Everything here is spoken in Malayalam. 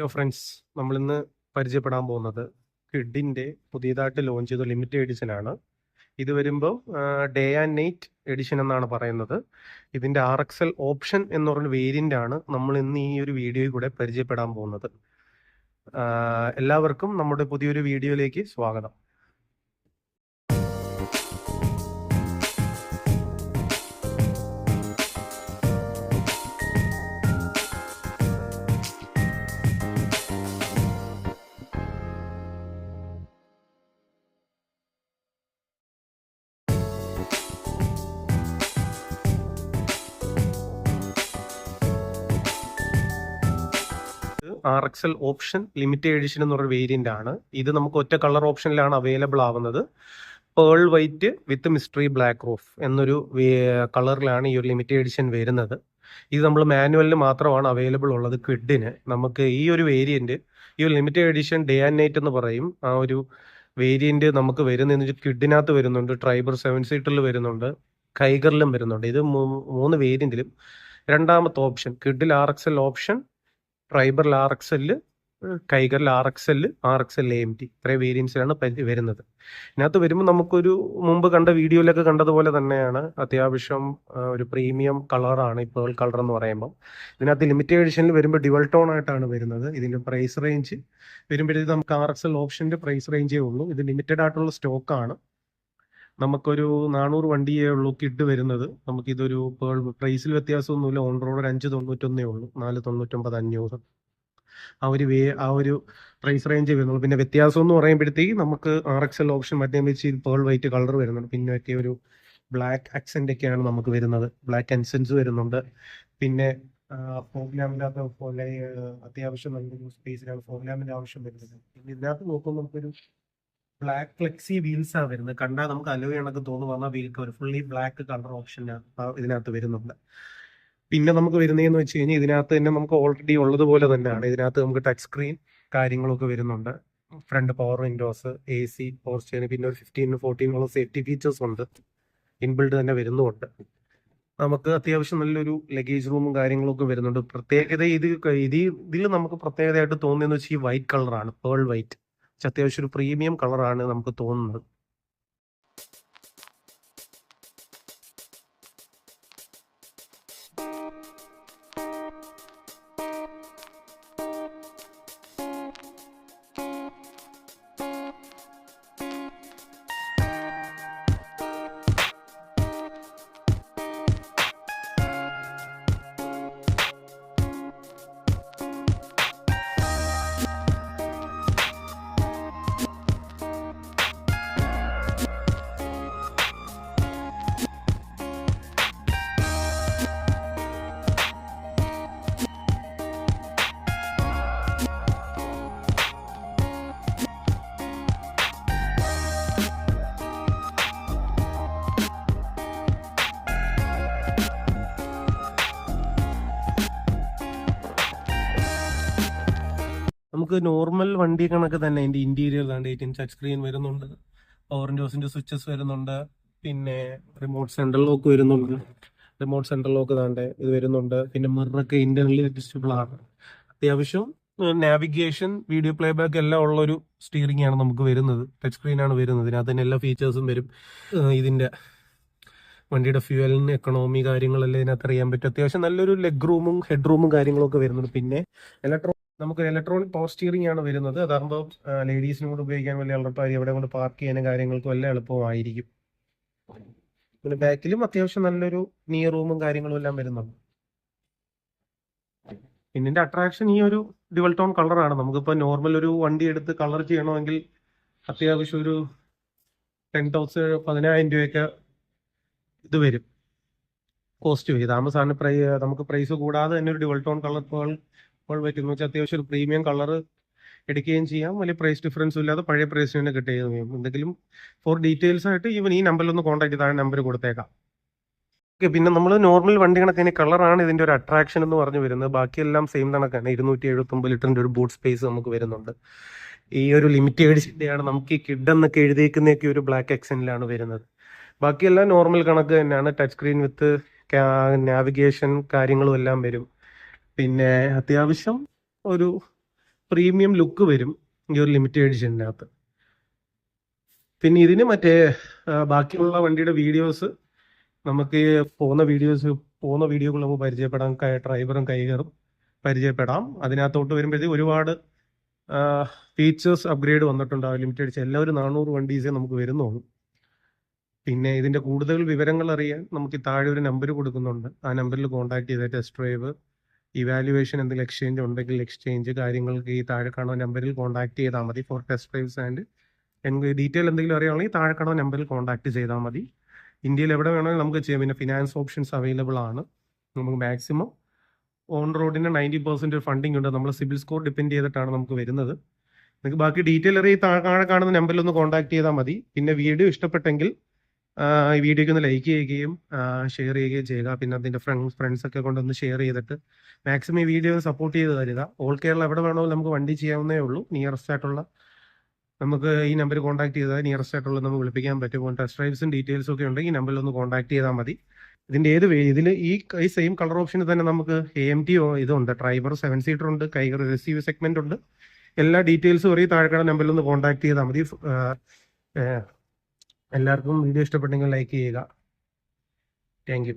ഹലോ ഫ്രണ്ട്സ്, നമ്മളിന്ന് പരിചയപ്പെടാൻ പോകുന്നത് കിഡിൻ്റെ പുതിയതായിട്ട് ലോഞ്ച് ചെയ്ത ലിമിറ്റഡ് എഡിഷൻ ആണ്. ഇത് വരുമ്പോൾ ഡേ ആൻഡ് നൈറ്റ് എഡിഷൻ എന്നാണ് പറയുന്നത്. ഇതിൻ്റെ RXL ഓപ്ഷൻ എന്ന് പറഞ്ഞ വേരിയൻ്റ് ആണ് നമ്മൾ ഇന്ന് ഈ ഒരു വീഡിയോയിൽ കൂടെ പരിചയപ്പെടാൻ പോകുന്നത്. എല്ലാവർക്കും നമ്മുടെ പുതിയൊരു വീഡിയോയിലേക്ക് സ്വാഗതം. RXL ഓപ്ഷൻ ലിമിറ്റഡ് എഡിഷൻ എന്ന് പറഞ്ഞ വേരിയന്റ് ആണ്. ഇത് നമുക്ക് ഒറ്റ കളർ ഓപ്ഷനിലാണ് അവൈലബിൾ ആവുന്നത്. പേൾ വൈറ്റ് വിത്ത് മിസ്റ്ററി ബ്ലാക്ക് റൂഫ് എന്നൊരു കളറിലാണ് ഈ ഒരു ലിമിറ്റഡ് എഡിഷൻ വരുന്നത്. ഇത് നമ്മൾ മാനുവലിൽ മാത്രമാണ് അവൈലബിൾ ഉള്ളത്. ക്വിഡിന് നമുക്ക് ഈ ഒരു വേരിയന്റ്, ഈ ഒരു limited edition day and night എന്ന് പറയും. ആ ഒരു വേരിയന്റ് നമുക്ക് വരുന്നത് ക്വിഡിനകത്ത് വരുന്നുണ്ട്, ട്രൈബർ 7 സീറ്ററിൽ വരുന്നുണ്ട്, കൈഗറിലും വരുന്നുണ്ട്. ഇത് മൂന്ന് വേരിയന്റിലും രണ്ടാമത്തെ ഓപ്ഷൻ ക്വിഡിൽ RXL ഓപ്ഷൻ, ട്രൈബറിൽ RXL, കൈഗറിൽ RXL AMT, ഇത്രയും വേരിയൻസിലാണ് വരുന്നത്. ഇതിനകത്ത് വരുമ്പോൾ നമുക്കൊരു മുമ്പ് കണ്ട വീഡിയോയിലൊക്കെ കണ്ടതുപോലെ തന്നെയാണ്. അത്യാവശ്യം ഒരു പ്രീമിയം കളറാണ് ഈ പേൾ കളർ എന്ന് പറയുമ്പോൾ. ഇതിനകത്ത് ലിമിറ്റഡ് എഡിഷനിൽ വരുമ്പോൾ ഡ്യുവൽ ടോൺ ആയിട്ടാണ് വരുന്നത്. ഇതിൻ്റെ പ്രൈസ് റേഞ്ച് വരുമ്പോഴത്തേക്ക് നമുക്ക് RXL ഓപ്ഷൻ്റെ പ്രൈസ് റേഞ്ചേ ഉള്ളൂ. ഇത് ലിമിറ്റഡ് ആയിട്ടുള്ള സ്റ്റോക്കാണ്. നമുക്കൊരു 400 വണ്ടിയേ ഉള്ളൂ കിഡ് വരുന്നത്. നമുക്കിതൊരു പ്രൈസിൽ വ്യത്യാസമൊന്നുമില്ല. ഓൺ റോഡ് ഒരു 591 ഉള്ളൂ, 499, 500 ആ ഒരു പ്രൈസ് റേഞ്ച് വരുന്നുള്ളൂ. പിന്നെ വ്യത്യാസം എന്ന് പറയുമ്പോഴത്തേക്ക് നമുക്ക് RXL ഓപ്ഷൻ മറ്റേ വെച്ച് പേൾ വൈറ്റ് കളർ വരുന്നുണ്ട്. പിന്നെ ഒക്കെ ഒരു ബ്ലാക്ക് അക്സെന്റ് ഒക്കെയാണ് നമുക്ക് വരുന്നത്. ബ്ലാക്ക് അൻസെൻസ് വരുന്നുണ്ട്. പിന്നെ ഫോഗ്ലാമിനകത്ത് പോലെ അത്യാവശ്യം നല്ലൊരു സ്പേസിലാണ് ഫോഗ്ലാമിന്റെ ആവശ്യം വരുന്നത്. പിന്നെ ഇതിനകത്ത് നോക്കുമ്പോൾ നമുക്കൊരു ബ്ലാക്ക് ഫ്ലെക്സി വീൽസ് ആണ് വരുന്നത്. കണ്ടാൽ നമുക്ക് അലോയ് കണക്ക് തോന്നുന്നു. പറഞ്ഞാൽ വീൽക്ക് ഒരു ഫുള്ളി ബ്ലാക്ക് കളർ ഓപ്ഷൻ ഇതിനകത്ത് വരുന്നുണ്ട്. പിന്നെ നമുക്ക് വരുന്നതെന്ന് വെച്ച് കഴിഞ്ഞാൽ ഇതിനകത്ത് തന്നെ നമുക്ക് ഓൾറെഡി ഉള്ളതുപോലെ തന്നെയാണ്. ഇതിനകത്ത് നമുക്ക് ടച്ച് സ്ക്രീൻ കാര്യങ്ങളൊക്കെ വരുന്നുണ്ട്. Front power windows, AC, power steering, പിന്നെ ഒരു 15-14 സേഫ്റ്റി ഫീച്ചേഴ്സ് ഉണ്ട്, ഇൻബിൽഡ് തന്നെ വരുന്നുണ്ട്. നമുക്ക് അത്യാവശ്യം നല്ലൊരു ലഗേജ് റൂമും കാര്യങ്ങളൊക്കെ വരുന്നുണ്ട്. പ്രത്യേകത ഇതിൽ നമുക്ക് പ്രത്യേകതയായിട്ട് തോന്നിയെന്ന് വെച്ചാൽ ഈ വൈറ്റ് കളറാണ്, പേൾ വൈറ്റ്. അത്യാവശ്യം ഒരു പ്രീമിയം കളറാണ് നമുക്ക് തോന്നുന്നത്. നമുക്ക് നോർമൽ വണ്ടി കണക്ക് തന്നെ അതിന്റെ ഇന്റീരിയർ 18 ടച്ച് സ്ക്രീൻ വരുന്നുണ്ട്, പവർ വിൻഡോസിന്റെ സ്വിച്ചസ് വരുന്നുണ്ട്, പിന്നെ റിമോട്ട് സെൻട്രൽ ലോക്ക് വരുന്നുണ്ട്. റിമോട്ട് സെൻട്രൽ ലോക്ക് ഇത് വരുന്നുണ്ട്. പിന്നെ മിററൊക്കെ ഇന്റർണലി അഡ്ജസ്റ്റബിൾ ആണ്. അത്യാവശ്യം നാവിഗേഷൻ, വീഡിയോ പ്ലേ ബാക്ക് എല്ലാം ഉള്ള ഒരു സ്റ്റിയറിംഗ് ആണ് നമുക്ക് വരുന്നത്. ടച്ച് സ്ക്രീൻ ആണ് വരുന്നത്. ഇതിനകത്ത് തന്നെ എല്ലാ ഫീച്ചേഴ്സും വരും. ഇതിന്റെ വണ്ടിയുടെ ഫ്യൂവലിന് എക്കണോമി കാര്യങ്ങളെല്ലാം ഇതിനകത്ത് അറിയാൻ പറ്റും. അത്യാവശ്യം നല്ലൊരു ലെഗ് റൂമും ഹെഡ് റൂമും കാര്യങ്ങളൊക്കെ വരുന്നുണ്ട്. പിന്നെ നമുക്ക് ഇലക്ട്രോണിക് പവർ സ്റ്റിയറിംഗ് ആണ് വരുന്നത്. അതാകുമ്പോൾ ലേഡീസിനും കൂടെ ഉപയോഗിക്കാൻ വലിയ എളുപ്പമായി, എവിടെ കൊണ്ട് പാർക്ക് ചെയ്യാനും കാര്യങ്ങൾക്കും എല്ലാം എളുപ്പമായിരിക്കും. പിന്നെ ബാക്കിലും അത്യാവശ്യം നല്ലൊരു നിയർ റൂമും കാര്യങ്ങളും എല്ലാം വരുന്നുണ്ട്. പിന്നെ ഇതിന്റെ അട്രാക്ഷൻ ഈ ഒരു ഡ്യുവൽ ടോൺ കളറാണ്. നമുക്കിപ്പോൾ നോർമൽ ഒരു വണ്ടി എടുത്ത് കളർ ചെയ്യണമെങ്കിൽ അത്യാവശ്യം ഒരു 10,000 രൂപയൊക്കെ ഇത് വരും, കോസ്റ്റ് വരും. ഇതാകുമ്പോൾ സാറിന് നമുക്ക് പ്രൈസ് കൂടാതെ തന്നെ ഒരു ഡ്യുവൽ ടോൺ കളർ പറ്റുന്ന വെച്ചാൽ അത്യാവശ്യം ഒരു പ്രീമിയം കളർ എടുക്കുകയും ചെയ്യാം. വലിയ പ്രൈസ് ഡിഫറൻസും ഇല്ലാതെ പഴയ പ്രൈസിന് തന്നെ കിട്ടുകയും ചെയ്യും. എന്തെങ്കിലും ഫോർ ഡീറ്റെയിൽസ് ആയിട്ട് ഈവൻ ഈ നമ്പറിലൊന്ന് കോൺടാക്ട് ചെയ്താൽ നമ്പർ കൊടുത്തേക്കാം. ഓക്കെ, പിന്നെ നമ്മൾ നോർമൽ വണ്ടി കണക്കിന് കളറാണ് ഇതിന്റെ ഒരു അട്രാക്ഷൻ എന്ന് പറഞ്ഞു വരുന്നത്. ബാക്കിയെല്ലാം സെയിം കണക്കാണ്. 279 ലിറ്ററിന്റെ ഒരു ബൂട്ട് സ്പേസ് നമുക്ക് വരുന്നുണ്ട്. ഈ ഒരു ലിമിറ്റഡ് എഡിഷൻ്റെയാണ്. നമുക്ക് ഈ കിഡ് എന്നൊക്കെ എഴുതിയേക്കുന്നതൊക്കെ ഒരു ബ്ലാക്ക് എക്സെന്റിലാണ് വരുന്നത്. ബാക്കിയെല്ലാം നോർമൽ കണക്ക് തന്നെയാണ്. ടച്ച് സ്ക്രീൻ വിത്ത് നാവിഗേഷൻ കാര്യങ്ങളും എല്ലാം വരും. പിന്നെ അത്യാവശ്യം ഒരു പ്രീമിയം ലുക്ക് വരും ഈ ഒരു ലിമിറ്റഡ് എഡിഷനകത്ത്. പിന്നെ ഇതിന് മറ്റേ ബാക്കിയുള്ള വണ്ടിയുടെ വീഡിയോസ് നമുക്ക് പോകുന്ന വീഡിയോകൾ നമുക്ക് പരിചയപ്പെടാം, ഡ്രൈവറും കൈകറും പരിചയപ്പെടാം. അതിനകത്തോട്ട് വരുമ്പോഴത്തേക്ക് ഒരുപാട് ഫീച്ചേഴ്സ് അപ്ഗ്രേഡ് വന്നിട്ടുണ്ടാവും ലിമിറ്റഡ് എഡിഷൻ. എല്ലാവരും 400 വണ്ടീസേ നമുക്ക് വരുന്നുള്ളൂ. പിന്നെ ഇതിന്റെ കൂടുതൽ വിവരങ്ങൾ അറിയാൻ നമുക്ക് താഴെ ഒരു നമ്പർ കൊടുക്കുന്നുണ്ട്. ആ നമ്പറിൽ കോൺടാക്ട് ചെയ്ത ടെസ്റ്റ് ഡ്രൈവ്, ഇവാലുവേഷൻ, എന്തെങ്കിലും എക്സ്ചേഞ്ച് ഉണ്ടെങ്കിൽ എക്സ്ചേഞ്ച് കാര്യങ്ങൾക്ക് ഈ താഴെ കാണുന്ന നമ്പറിൽ കോൺടാക്ട് ചെയ്താൽ മതി. For test drives and detail എന്തെങ്കിലും അറിയുകയാണെങ്കിൽ താഴെ കാണുന്ന നമ്പറിൽ കോൺടാക്ട് ചെയ്താൽ മതി. ഇന്ത്യയിൽ എവിടെ വേണമെങ്കിലും നമുക്ക് ചെയ്യാം. പിന്നെ ഫിനാൻസ് ഓപ്ഷൻസ് അവൈലബിൾ ആണ്. നമുക്ക് മാക്സിമം ഓൺ റോഡിന് 90% ഫണ്ടിങ് ഉണ്ട്. നമ്മൾ സിബിൽ സ്കോർ ഡിപ്പെൻഡ് ചെയ്തിട്ടാണ് നമുക്ക് വരുന്നത്. നിങ്ങൾക്ക് ബാക്കി ഡീറ്റെയിൽ അറിയാൻ താഴെ കാണുന്ന നമ്പറിൽ ഒന്ന് കോൺടാക്ട് ചെയ്താൽ മതി. പിന്നെ വീഡിയോ ഇഷ്ടപ്പെട്ടെങ്കിൽ ഈ വീഡിയോയ്ക്ക് ഒന്ന് ലൈക്ക് ചെയ്യുകയും ഷെയർ ചെയ്യുകയും ചെയ്യുക. പിന്നെ അതിൻ്റെ ഫ്രണ്ട്സൊക്കെ കൊണ്ടൊന്ന് ഷെയർ ചെയ്തിട്ട് മാക്സിമം ഈ വീഡിയോ സപ്പോർട്ട് ചെയ്ത് തരിക. ഓൾ കേരള എവിടെ വേണമെങ്കിലും നമുക്ക് വണ്ടി ചെയ്യാവുന്നേ ഉള്ളൂ. നിയറസ്റ്റ് ആയിട്ടുള്ള നമുക്ക് ഈ നമ്പർ കോൺടാക്ട് ചെയ്താൽ നിയറസ്റ്റ് ആയിട്ടുള്ള നമുക്ക് വിളിപ്പിക്കാൻ പറ്റും. ടെസ്റ്റ് ഡ്രൈവ്സും ഡീറ്റെയിൽസും ഒക്കെ ഉണ്ടെങ്കിൽ ഈ നമ്പറിൽ ഒന്ന് കോൺടാക്ട് ചെയ്താൽ മതി. ഇതിൻ്റെ ഇതിൽ ഈ സെയിം കളർ ഓപ്ഷനിൽ തന്നെ നമുക്ക് AMT ഇതുണ്ട്, ഡ്രൈവർ 7 സീറ്റർ ഉണ്ട്, കൈകർ റിസീവ് സെഗ്മെന്റ് ഉണ്ട്. എല്ലാ ഡീറ്റെയിൽസും അറിയി താഴെ നമ്പറിൽ ഒന്ന് കോൺടാക്ട് ചെയ്താൽ മതി. എല്ലാവർക്കും വീഡിയോ ഇഷ്ടപ്പെട്ടെങ്കിൽ ലൈക്ക് ചെയ്യുക. Thank you.